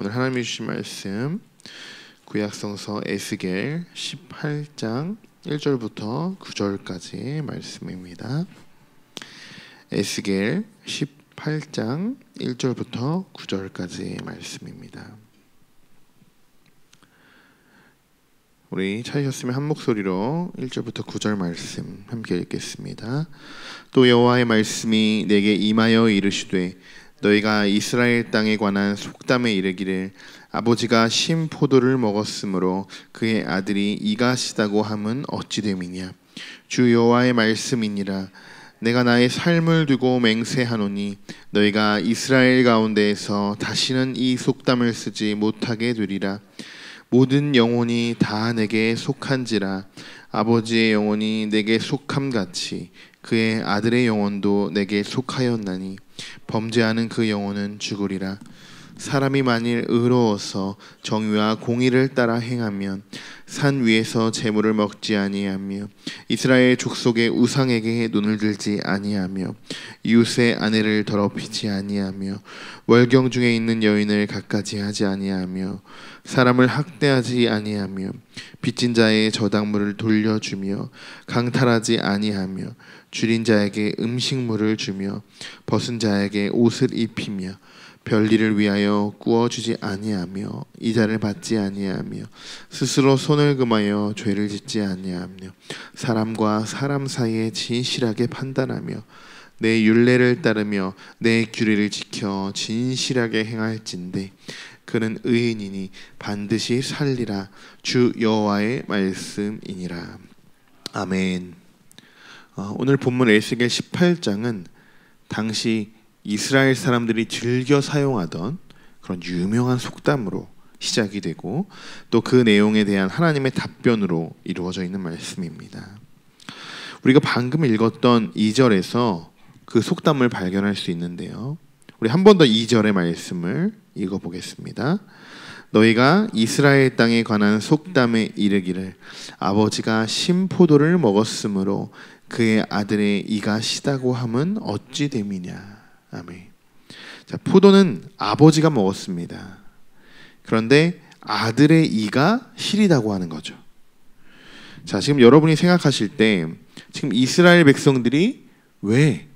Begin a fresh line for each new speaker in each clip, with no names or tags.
오늘 하나님이 주신 말씀 구약성서 에스겔 18장 1절부터 9절까지의 말씀입니다. 에스겔 18장 1절부터 9절까지의 말씀입니다. 우리 찾으셨으면 한 목소리로 1절부터 9절 말씀 함께 읽겠습니다. 또 여호와의 말씀이 내게 임하여 이르시되 너희가 이스라엘 땅에 관한 속담에 이르기를 아버지가 신 포도를 먹었으므로 그의 아들이 이가 시다고 함은 어찌 됨이냐. 주 여호와의 말씀이니라. 내가 나의 삶을 두고 맹세하노니 너희가 이스라엘 가운데에서 다시는 이 속담을 쓰지 못하게 되리라. 모든 영혼이 다 내게 속한지라. 아버지의 영혼이 내게 속함같이 그의 아들의 영혼도 내게 속하였나니 범죄하는 그 영혼은 죽으리라. 사람이 만일 의로워서 정의와 공의를 따라 행하면 산 위에서 재물을 먹지 아니하며 이스라엘 족속의 우상에게 눈을 들지 아니하며 이웃의 아내를 더럽히지 아니하며 월경 중에 있는 여인을 갖가지 하지 아니하며 사람을 학대하지 아니하며 빚진 자의 저당물을 돌려주며 강탈하지 아니하며 줄인 자에게 음식물을 주며 벗은 자에게 옷을 입히며 별일을 위하여 구워주지 아니하며 이자를 받지 아니하며 스스로 손을 금하여 죄를 짓지 아니하며 사람과 사람 사이에 진실하게 판단하며 내 율례를 따르며 내 규례를 지켜 진실하게 행할진대 그는 의인이니 반드시 살리라. 주 여호와의 말씀이니라. 아멘. 오늘 본문 에스겔 18장은 당시 이스라엘 사람들이 즐겨 사용하던 그런 유명한 속담으로 시작이 되고 또 그 내용에 대한 하나님의 답변으로 이루어져 있는 말씀입니다. 우리가 방금 읽었던 2절에서 그 속담을 발견할 수 있는데요. 우리 한 번 더 2절의 말씀을 읽어보겠습니다. 너희가 이스라엘 땅에 관한 속담에 이르기를 아버지가 신포도를 먹었으므로 그의 아들의 이가 시다고 함은 어찌 됨이냐. 아멘. 자, 포도는 아버지가 먹었습니다. 그런데 아들의 이가 시리다고 하는 거죠. 자, 지금 여러분이 생각하실 때 지금 이스라엘 백성들이 왜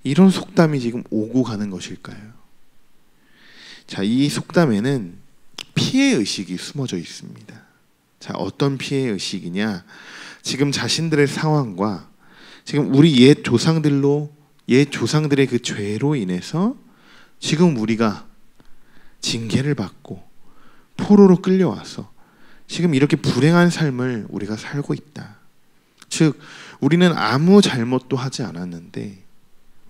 이런 속담이 지금 오고 가는 것일까요? 자, 이 속담에는 피해 의식이 숨어져 있습니다. 자, 어떤 피해 의식이냐? 지금 자신들의 상황과 지금 우리 옛 조상들의 그 죄로 인해서 지금 우리가 징계를 받고 포로로 끌려와서 지금 이렇게 불행한 삶을 우리가 살고 있다. 즉 우리는 아무 잘못도 하지 않았는데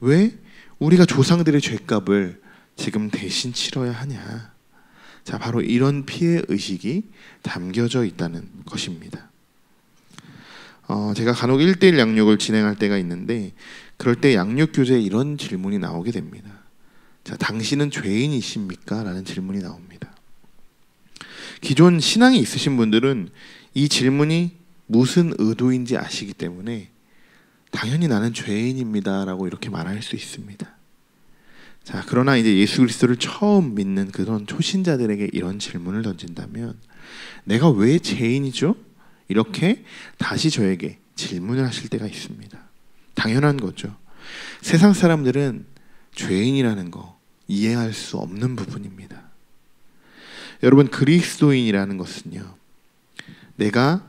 왜 우리가 조상들의 죄값을 지금 대신 치러야 하냐. 자, 바로 이런 피해 의식이 담겨져 있다는 것입니다. 제가 간혹 1:1 양육을 진행할 때가 있는데 그럴 때 양육 교재에 이런 질문이 나오게 됩니다. 자, 당신은 죄인이십니까? 라는 질문이 나옵니다. 기존 신앙이 있으신 분들은 이 질문이 무슨 의도인지 아시기 때문에 당연히 나는 죄인입니다 라고 이렇게 말할 수 있습니다. 자, 그러나 이제 예수 그리스도를 처음 믿는 그런 초신자들에게 이런 질문을 던진다면 내가 왜 죄인이죠? 이렇게 다시 저에게 질문을 하실 때가 있습니다. 당연한 거죠. 세상 사람들은 죄인이라는 거 이해할 수 없는 부분입니다. 여러분, 그리스도인이라는 것은요, 내가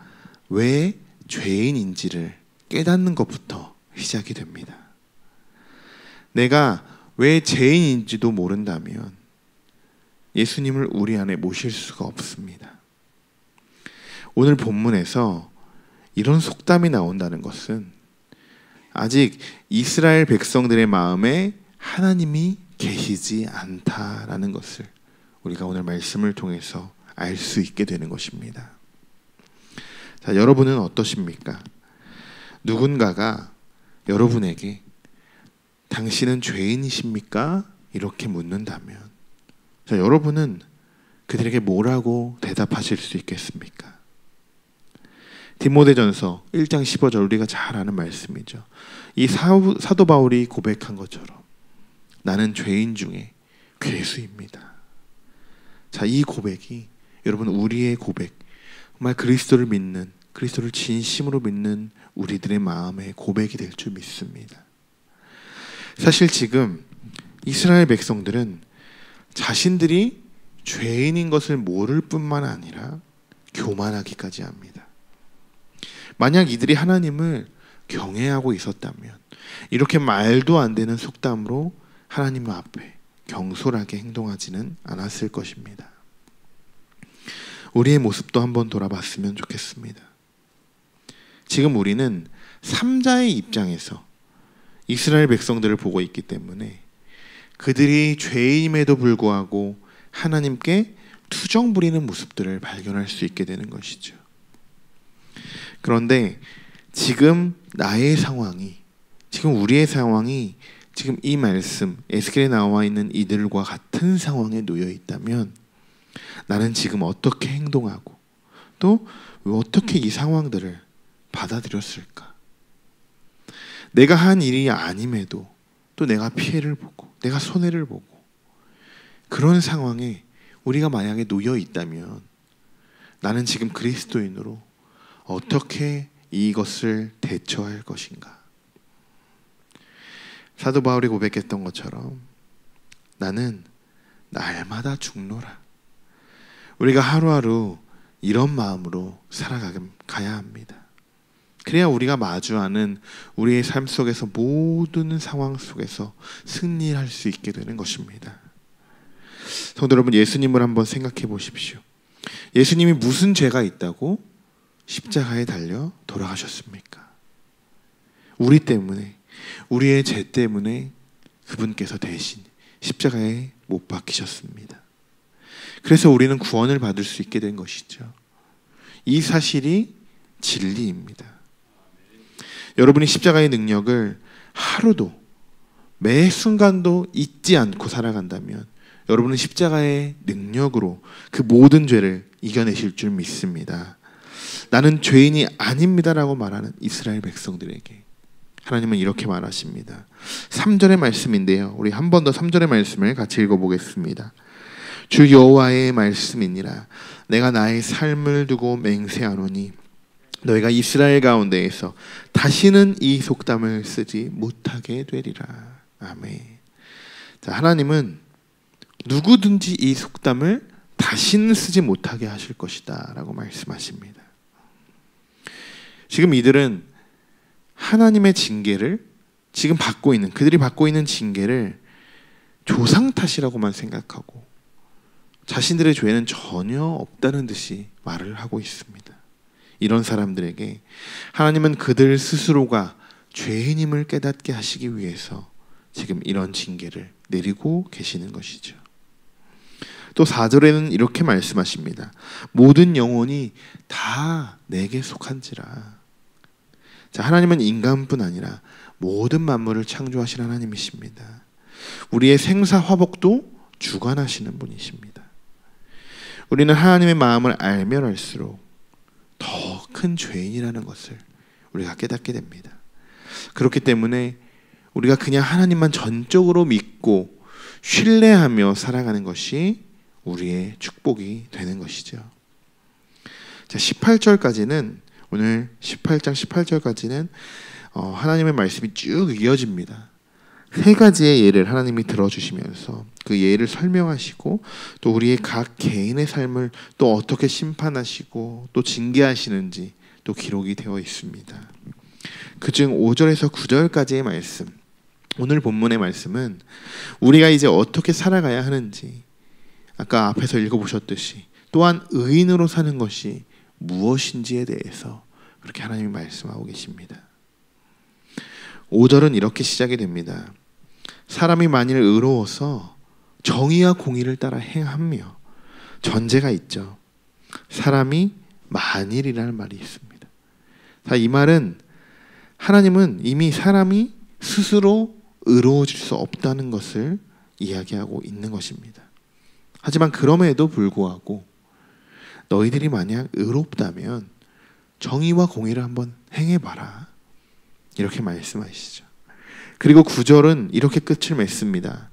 왜 죄인인지를 깨닫는 것부터 시작이 됩니다. 내가 왜 죄인인지도 모른다면 예수님을 우리 안에 모실 수가 없습니다. 오늘 본문에서 이런 속담이 나온다는 것은 아직 이스라엘 백성들의 마음에 하나님이 계시지 않다라는 것을 우리가 오늘 말씀을 통해서 알 수 있게 되는 것입니다. 자, 여러분은 어떠십니까? 누군가가 여러분에게 당신은 죄인이십니까? 이렇게 묻는다면 자, 여러분은 그들에게 뭐라고 대답하실 수 있겠습니까? 디모데전서 1장 15절 우리가 잘 아는 말씀이죠. 이 사도 바울이 고백한 것처럼 나는 죄인 중에 괴수입니다. 자, 이 고백이 여러분 우리의 고백, 정말 그리스도를 믿는, 그리스도를 진심으로 믿는 우리들의 마음의 고백이 될 줄 믿습니다. 사실 지금 이스라엘 백성들은 자신들이 죄인인 것을 모를 뿐만 아니라 교만하기까지 합니다. 만약 이들이 하나님을 경외하고 있었다면 이렇게 말도 안 되는 속담으로 하나님 앞에 경솔하게 행동하지는 않았을 것입니다. 우리의 모습도 한번 돌아봤으면 좋겠습니다. 지금 우리는 삼자의 입장에서 이스라엘 백성들을 보고 있기 때문에 그들이 죄임에도 불구하고 하나님께 투정 부리는 모습들을 발견할 수 있게 되는 것이죠. 그런데 지금 나의 상황이, 지금 우리의 상황이 지금 이 말씀 에스겔에 나와 있는 이들과 같은 상황에 놓여 있다면 나는 지금 어떻게 행동하고 또 어떻게 이 상황들을 받아들였을까? 내가 한 일이 아님에도 또 내가 피해를 보고 내가 손해를 보고 그런 상황에 우리가 만약에 놓여 있다면 나는 지금 그리스도인으로 어떻게 이것을 대처할 것인가? 사도 바울이 고백했던 것처럼 나는 날마다 죽노라. 우리가 하루하루 이런 마음으로 살아가야 합니다. 그래야 우리가 마주하는 우리의 삶 속에서 모든 상황 속에서 승리할 수 있게 되는 것입니다. 성도 여러분, 예수님을 한번 생각해 보십시오. 예수님이 무슨 죄가 있다고 십자가에 달려 돌아가셨습니까? 우리 때문에, 우리의 죄 때문에 그분께서 대신 십자가에 못 박히셨습니다. 그래서 우리는 구원을 받을 수 있게 된 것이죠. 이 사실이 진리입니다. 여러분이 십자가의 능력을 하루도 매 순간도 잊지 않고 살아간다면 여러분은 십자가의 능력으로 그 모든 죄를 이겨내실 줄 믿습니다. 나는 죄인이 아닙니다라고 말하는 이스라엘 백성들에게 하나님은 이렇게 말하십니다. 3절의 말씀인데요, 우리 한 번 더 3절의 말씀을 같이 읽어보겠습니다. 주 여호와의 말씀이니라. 내가 나의 삶을 두고 맹세하노니 너희가 이스라엘 가운데에서 다시는 이 속담을 쓰지 못하게 되리라. 아멘. 자, 하나님은 누구든지 이 속담을 다시는 쓰지 못하게 하실 것이다 라고 말씀하십니다. 지금 이들은 하나님의 징계를 지금 받고 있는, 그들이 받고 있는 징계를 조상 탓이라고만 생각하고 자신들의 죄는 전혀 없다는 듯이 말을 하고 있습니다. 이런 사람들에게 하나님은 그들 스스로가 죄인임을 깨닫게 하시기 위해서 지금 이런 징계를 내리고 계시는 것이죠. 또 4절에는 이렇게 말씀하십니다. 모든 영혼이 다 내게 속한지라. 자, 하나님은 인간뿐 아니라 모든 만물을 창조하신 하나님이십니다. 우리의 생사화복도 주관하시는 분이십니다. 우리는 하나님의 마음을 알면 알수록 더 큰 죄인이라는 것을 우리가 깨닫게 됩니다. 그렇기 때문에 우리가 그냥 하나님만 전적으로 믿고 신뢰하며 살아가는 것이 우리의 축복이 되는 것이죠. 자, 18절까지는, 오늘 18장 18절까지는 하나님의 말씀이 쭉 이어집니다. 세 가지의 예를 하나님이 들어주시면서 그 예를 설명하시고 또 우리의 각 개인의 삶을 또 어떻게 심판하시고 또 징계하시는지 또 기록이 되어 있습니다. 그중 5절에서 9절까지의 말씀, 오늘 본문의 말씀은 우리가 이제 어떻게 살아가야 하는지, 아까 앞에서 읽어보셨듯이 또한 의인으로 사는 것이 무엇인지에 대해서 그렇게 하나님이 말씀하고 계십니다. 5절은 이렇게 시작이 됩니다. 사람이 만일 의로워서 정의와 공의를 따라 행하며, 전제가 있죠. 사람이 만일이라는 말이 있습니다. 자, 이 말은 하나님은 이미 사람이 스스로 의로워질 수 없다는 것을 이야기하고 있는 것입니다. 하지만 그럼에도 불구하고 너희들이 만약 의롭다면 정의와 공의를 한번 행해봐라, 이렇게 말씀하시죠. 그리고 9절은 이렇게 끝을 맺습니다.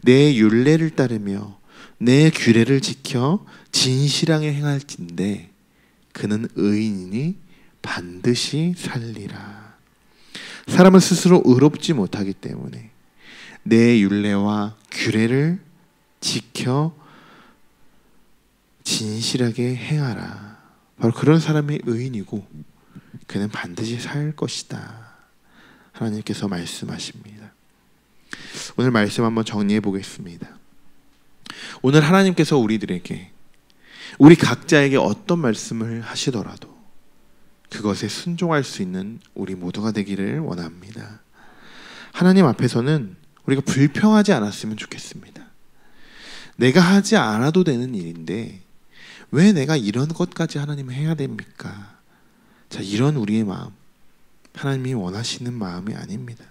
내 율례를 따르며 내 규례를 지켜 진실하게 행할진대 그는 의인이니 반드시 살리라. 사람은 스스로 의롭지 못하기 때문에 내 율례와 규례를 지켜 진실하게 행하라. 바로 그런 사람이 의인이고 그는 반드시 살 것이다. 하나님께서 말씀하십니다. 오늘 말씀 한번 정리해 보겠습니다. 오늘 하나님께서 우리들에게, 우리 각자에게 어떤 말씀을 하시더라도 그것에 순종할 수 있는 우리 모두가 되기를 원합니다. 하나님 앞에서는 우리가 불평하지 않았으면 좋겠습니다. 내가 하지 않아도 되는 일인데 왜 내가 이런 것까지 하나님 해야 됩니까? 자, 이런 우리의 마음, 하나님이 원하시는 마음이 아닙니다.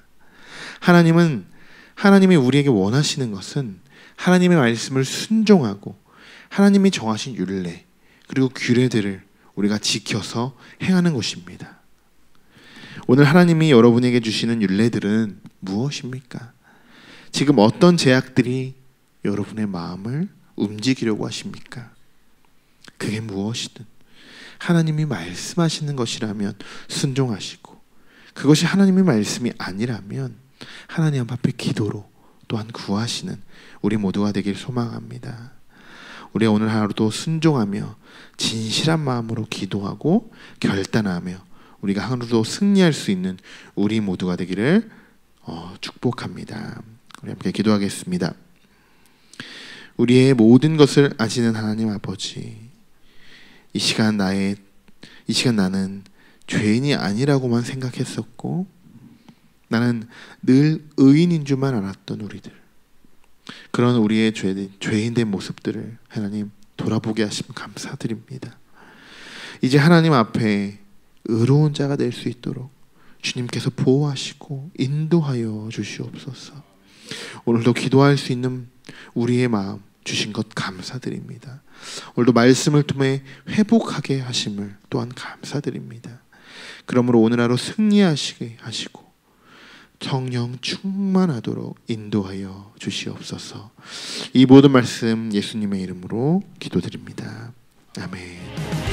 하나님이 우리에게 원하시는 것은 하나님의 말씀을 순종하고 하나님이 정하신 율례 그리고 규례들을 우리가 지켜서 행하는 것입니다. 오늘 하나님이 여러분에게 주시는 율례들은 무엇입니까? 지금 어떤 제약들이 여러분의 마음을 움직이려고 하십니까? 그게 무엇이든 하나님이 말씀하시는 것이라면 순종하시고, 그것이 하나님의 말씀이 아니라면 하나님 앞에 기도로 또한 구하시는 우리 모두가 되길 소망합니다. 우리 오늘 하루도 순종하며 진실한 마음으로 기도하고 결단하며 우리가 하루도 승리할 수 있는 우리 모두가 되기를 축복합니다. 우리 함께 기도하겠습니다. 우리의 모든 것을 아시는 하나님 아버지, 이 시간 나는 죄인이 아니라고만 생각했었고 나는 늘 의인인 줄만 알았던 우리들, 그런 우리의 죄인된 모습들을 하나님 돌아보게 하시면 감사드립니다. 이제 하나님 앞에 의로운 자가 될 수 있도록 주님께서 보호하시고 인도하여 주시옵소서. 오늘도 기도할 수 있는 우리의 마음 주신 것 감사드립니다. 오늘도 말씀을 통해 회복하게 하심을 또한 감사드립니다. 그러므로 오늘 하루 승리하시게 하시고 성령 충만하도록 인도하여 주시옵소서. 이 모든 말씀 예수님의 이름으로 기도드립니다. 아멘.